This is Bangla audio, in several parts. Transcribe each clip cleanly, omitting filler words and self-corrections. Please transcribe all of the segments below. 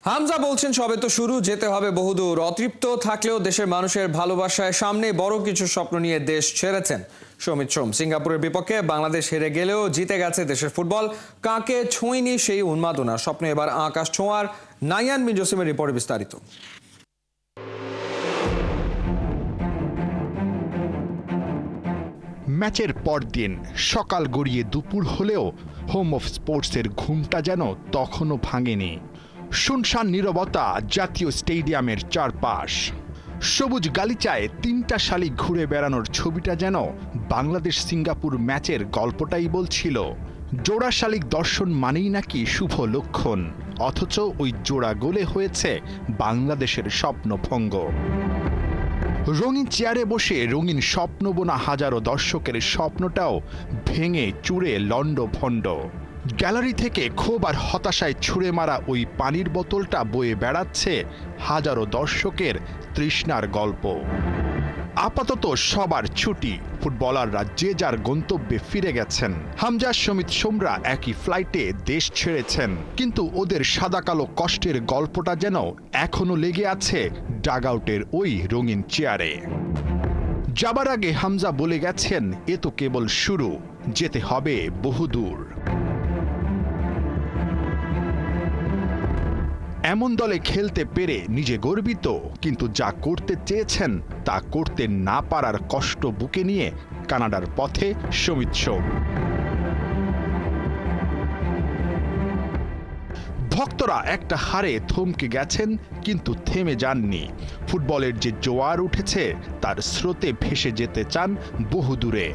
হামজা বলছেন সবে তো শুরু, যেতে হবে বহুদূর। অতৃপ্ত থাকলেও দেশের মানুষের ভালোবাসায় সামনে বড় কিছু স্বপ্ন নিয়ে দেশ ছেড়েছেন সমিত সোম। সিঙ্গাপুরের বিপক্ষে বাংলাদেশ হেরে গেলেও জিতে গেছে দেশের ফুটবল। কাকে ছোঁয়নি সেই উন্মাদনা, স্বপ্নে এবার আকাশ ছোঁয়ার। নাইয়ান বিন জসিমের রিপোর্টে বিস্তারিত। ম্যাচের পরদিন সকাল গড়িয়ে দুপুর হলেও হোম অফ স্পোর্টসের ঘুমটা যেন তখনও ভাঙেনি। শুনশান নীরবতা জাতীয় স্টেডিয়ামের চারপাশ। সবুজ গালিচায় তিনটা শালিক ঘুরে বেড়ানোর ছবিটা যেন বাংলাদেশ সিঙ্গাপুর ম্যাচের গল্পটাই বলছিল। জোড়া শালিক দর্শন মানেই নাকি শুভ লক্ষণ, অথচ ওই জোড়া গোলে হয়েছে বাংলাদেশের স্বপ্নভঙ্গ। রঙিন চেয়ারে বসে রঙিন স্বপ্ন বোনা হাজারো দর্শকের স্বপ্নটাও ভেঙে চুরে লণ্ডভণ্ড। গ্যালারি থেকে ক্ষোভ আর হতাশায় ছুঁড়ে মারা ওই পানির বোতলটা বয়ে বেড়াচ্ছে হাজারো দর্শকের তৃষ্ণার গল্প। আপাতত সবার ছুটি, ফুটবলাররা যে যার গন্তব্যে ফিরে গেছেন। হামজা, সমিত সোমরা একই ফ্লাইটে দেশ ছেড়েছেন, কিন্তু ওদের সাদা কালো কষ্টের গল্পটা যেন এখনো লেগে আছে ডাগআউটের ওই রঙিন চেয়ারে। যাবার আগে হামজা বলে গেছেন, এ তো কেবল শুরু, যেতে হবে বহুদূর। এমন দলে খেলতে পেরে নিজে গর্বিত, কিন্তু যা করতে চেয়েছেন তা করতে না পারার কষ্ট বুকে নিয়ে কানাডার পথে সমিত সোম। ভক্তরা একটা হারে থমকে গেছেন, কিন্তু থেমে যাননি। ফুটবলের যে জোয়ার উঠেছে তার স্রোতে ভেসে যেতে চান বহুদূরে।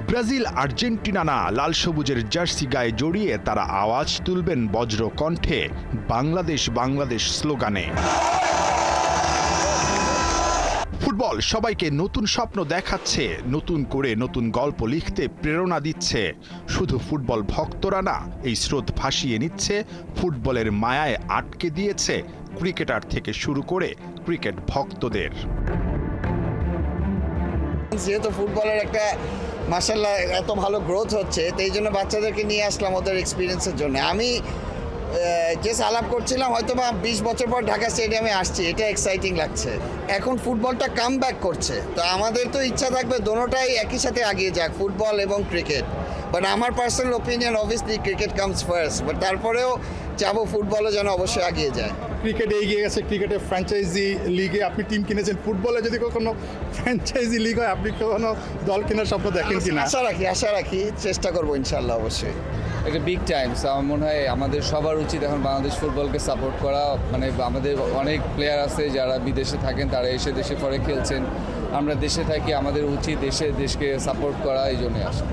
ব্রাজিল, আর্জেন্টিনা না, লাল সবুজের জার্সি গায়ে জড়িয়ে তারা আওয়াজ তুলবেন বজ্র কণ্ঠে বাংলাদেশ বাংলাদেশ স্লোগানে। ফুটবল সবাইকে নতুন স্বপ্ন দেখাচ্ছে, নতুন করে নতুন গল্প লিখতে প্রেরণা দিচ্ছে। শুধু ফুটবল ভক্তরা না, এই স্রোত ভাসিয়ে নিচ্ছে ফুটবলের মায়ায় আটকে দিয়েছে ক্রিকেটার থেকে শুরু করে ক্রিকেট ভক্তদের। যেহেতু ফুটবলের একটা মাশাআল্লাহ এত ভালো গ্রোথ হচ্ছে, তো এই জন্য বাচ্চাদেরকে নিয়ে আসলাম ওদের এক্সপিরিয়েন্সের জন্য। আমি যে আলাপ করছিলাম, হয়তো বা 20 বছর পর ঢাকা স্টেডিয়ামে আসছি, এটা এক্সাইটিং লাগছে। এখন ফুটবলটা কাম ব্যাক করছে, তো আমাদের তো ইচ্ছা থাকবে দোনোটাই একই সাথে আগিয়ে যাক, ফুটবল এবং ক্রিকেট। বাট আমার personal opinion, obviously cricket comes first, but তারপরেও চাবো ফুটবলও যেন অবশ্যই আগিয়ে যায়। ক্রিকেটে এগিয়ে গেছে, ক্রিকেটের ফ্র্যাঞ্চাইজি লিগে আপনি টিম কিনেছেন, ফুটবলে যদি কখনো ফ্র্যাঞ্চাইজি লিগ হয়, আপনি কখনো দল কেনার স্বপ্ন দেখেন কিনা? আশা রাখি, চেষ্টা করবো ইনশাল্লাহ অবশ্যই। একটা বিগ টাইমস। আমার মনে হয় আমাদের সবার উচিত এখন বাংলাদেশ ফুটবলকে সাপোর্ট করা। মানে আমাদের অনেক প্লেয়ার আছে যারা বিদেশে থাকেন, তারা এসে দেশে পরে খেলছেন। আমরা দেশে থাকি, আমাদের উচিত দেশকে সাপোর্ট করা, এই জন্যে আসা।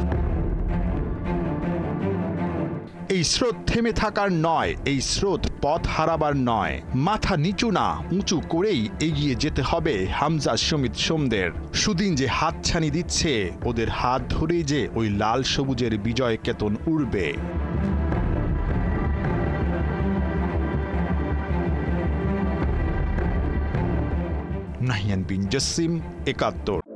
এই স্রোত থেমে থাকার নয়, এই স্রোত পথ হারাবার নয়। মাথা নিচু না, উঁচু করেই এগিয়ে যেতে হবে হামজা, সমিত সোমদের। সুদিন যে হাতছানি দিচ্ছে, ওদের হাত ধরেই যে ওই লাল সবুজের বিজয় কেতন উড়বে। নাহিয়ান বিন জসিম, ৭১।